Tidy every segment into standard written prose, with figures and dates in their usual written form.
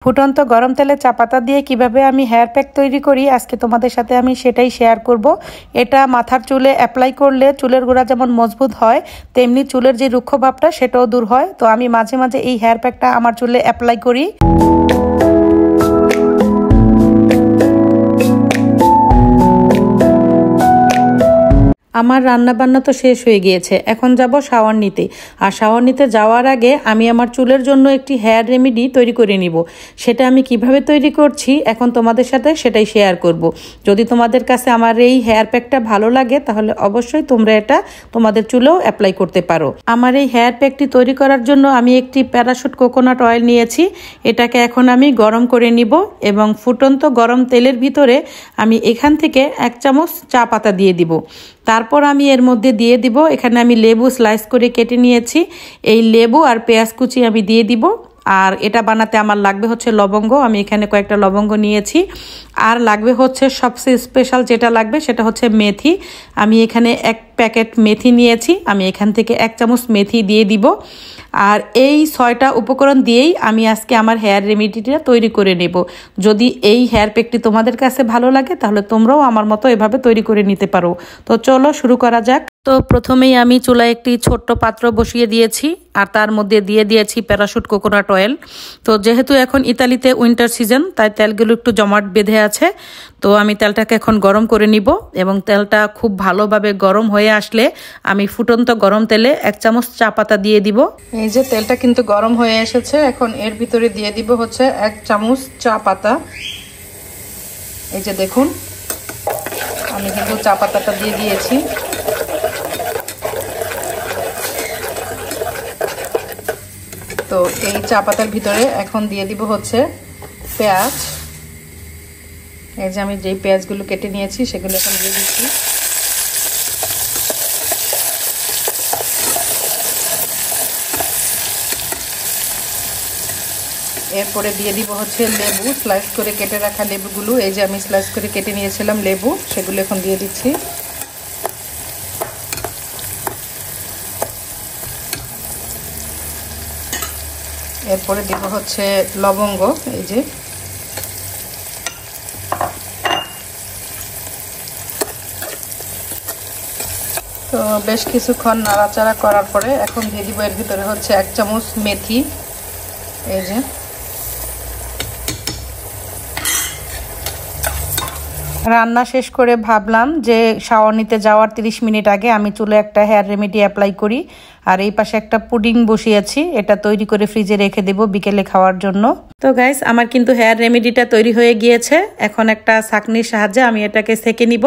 ফুটন্ত গরম তেলে চা পাতা দিয়ে কিভাবে আমি হেয়ার প্যাক তৈরি করি আজকে তোমাদের সাথে আমি সেটাই শেয়ার করব। এটা মাথার চুলে অ্যাপ্লাই করলে চুলের গোড়া যেমন মজবুত হয় তেমনি চুলের যে রুক্ষ ভাবটা সেটাও দূর হয়। তো আমি মাঝে মাঝে এই হেয়ার প্যাকটা আমার চুলে অ্যাপ্লাই করি। আমার রান্না বান্না তো শেষ হয়ে গিয়েছে, এখন যাব শাওয়ার নিতে। আর শাওয়ার নিতে যাওয়ার আগে আমি আমার চুলের জন্য একটি হেয়ার রেমেডি তৈরি করে নিব। সেটা আমি কিভাবে তৈরি করছি এখন তোমাদের সাথে সেটাই শেয়ার করব। যদি তোমাদের কাছে আমার এই হেয়ার প্যাকটা ভালো লাগে তাহলে অবশ্যই তোমরা এটা তোমাদের চুলেও অ্যাপ্লাই করতে পারো। আমার এই হেয়ার প্যাকটি তৈরি করার জন্য আমি একটি প্যারাশুট কোকোনাট অয়েল নিয়েছি। এটাকে এখন আমি গরম করে নিব এবং ফুটন্ত গরম তেলের ভিতরে আমি এখান থেকে 1 চামচ চা পাতা দিয়ে দিব। তারপর আমি এর মধ্যে দিয়ে দিব, এখানে আমি লেবু স্লাইস করে কেটে নিয়েছি, এই লেবু আর পেঁয়াজ কুচি আমি দিয়ে দিব। আর এটা বানাতে আমার লাগবে হচ্ছে লবঙ্গ, আমি এখানে কয়েকটা লবঙ্গ নিয়েছি। আর লাগবে হচ্ছে সবচেয়ে স্পেশাল যেটা লাগবে সেটা হচ্ছে মেথি। আমি এখানে 1 প্যাকেট মেথি নিয়েছি, আমি এখান থেকে 1 চামচ মেথি দিয়ে দিব। আর এই 6টা উপকরণ দিয়েই আমি আজকে আমার হেয়ার রেমেডিটা তৈরি করে নেব। যদি এই হেয়ার প্যাকটি তোমাদের কাছে ভালো লাগে তাহলে তোমরাও আমার মতো এভাবে তৈরি করে নিতে পারো। তো চলো শুরু করা যাক। তো প্রথমেই আমি চুলায় একটি ছোট্ট পাত্র বসিয়ে দিয়েছি আর তার মধ্যে দিয়ে দিয়েছি প্যারাশুট কোকোনাট অয়েল। তো যেহেতু এখন ইতালিতে উইন্টার সিজন তাই তেলগুলো একটু জমাট বেঁধে আছে। তো আমি তেলটাকে এখন গরম করে নিব এবং তেলটা খুব ভালোভাবে গরম হয়ে আসলে আমি ফুটন্ত গরম তেলে 1 চামচ চা পাতা দিয়ে দিব। এই যে তেলটা কিন্তু গরম হয়ে এসেছে, এখন এর ভিতরে দিয়ে দিব হচ্ছে 1 চামচ চা পাতা। এই যে দেখুন আমি কিন্তু চা পাতাটা দিয়ে দিয়েছি। তো এই চা পাতার ভিতরে এখন দিয়ে দিব হচ্ছে পেঁয়াজ। এই যে আমি যেই পেঁয়াজগুলো কেটে নিয়েছি সেগুলো এখন দিয়ে দিচ্ছি। এরপরে দিয়ে দিব হচ্ছে লেবু, স্লাইস করে কেটে রাখা লেবুগুলো। এই যে আমি স্লাইস করে কেটে নিয়েছিলাম লেবু, সেগুলো এখন দিয়ে দিচ্ছি। এরপরে দিব হচ্ছে লবঙ্গ। এই যে তো বেশ কিছুক্ষণ নাড়াচাড়া করার পরে এখন দিয়ে দিব এর ভিতরে হচ্ছে 1 চামচ মেথি। এই যে রান্না শেষ করে ভাবলাম যে শাওয়ার নিতে যাওয়ার 30 মিনিট আগে আমি চুলে একটা হেয়ার রেমেডি অ্যাপ্লাই করি। আর এই পাশে একটা পুডিং বসিয়েছি, এটা তৈরি করে ফ্রিজে রেখে দেব বিকেলে খাওয়ার জন্য। তো গাইস আমার কিন্তু হেয়ার রেমেডিটা তৈরি হয়ে গিয়েছে। এখন একটা ছাঁকনির সাহায্যে আমি এটাকে সেকে নিব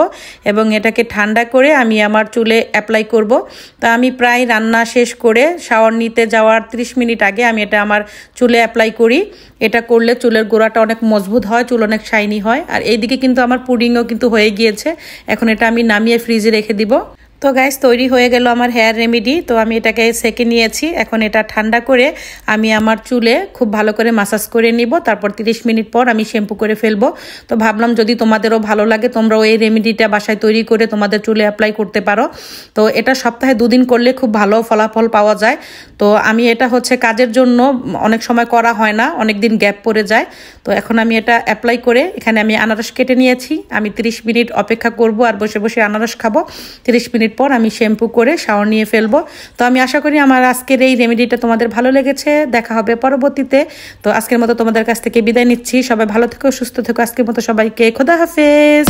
এবং এটাকে ঠান্ডা করে আমি আমার চুলে অ্যাপ্লাই করব। তো আমি প্রায় রান্না শেষ করে শাওয়ার নিতে যাওয়ার 30 মিনিট আগে আমি এটা আমার চুলে অ্যাপ্লাই করি। এটা করলে চুলের গোড়াটা অনেক মজবুত হয়, চুল অনেক শাইনি হয়। আর এইদিকে কিন্তু আমার পুডিংও কিন্তু হয়ে গিয়েছে, এখন এটা আমি নামিয়ে ফ্রিজে রেখে দিব। তো গাইস তৈরি হয়ে গেল আমার হেয়ার রেমেডি। তো আমি এটাকে সেকে নিয়েছি, এখন এটা ঠান্ডা করে আমি আমার চুলে খুব ভালো করে মাসাজ করে নিব। তারপর 30 মিনিট পর আমি শ্যাম্পু করে ফেলবো। তো ভাবলাম যদি তোমাদেরও ভালো লাগে তোমরাও এই রেমেডিটা বাসায় তৈরি করে তোমাদের চুলে অ্যাপ্লাই করতে পারো। তো এটা সপ্তাহে 2 দিন করলে খুব ভালো ফলাফল পাওয়া যায়। তো আমি এটা হচ্ছে কাজের জন্য অনেক সময় করা হয় না, অনেক দিন গ্যাপ পড়ে যায়। তো এখন আমি এটা অ্যাপ্লাই করে এখানে আমি আনারস কেটে নিয়েছি। আমি 30 মিনিট অপেক্ষা করব আর বসে বসে আনারস খাবো। 30 মিনিট পর আমি শ্যাম্পু করে শাওয়ার নিয়ে ফেলবো। তো আমি আশা করি আমার আজকের এই রেমেডিটা তোমাদের ভালো লেগেছে। দেখা হবে পরবর্তীতে। তো আজকের মতো তোমাদের কাছ থেকে বিদায় নিচ্ছি। সবাই ভালো থেকো, সুস্থ থেকো। আজকের মতো সবাইকে খোদা হাফেজ।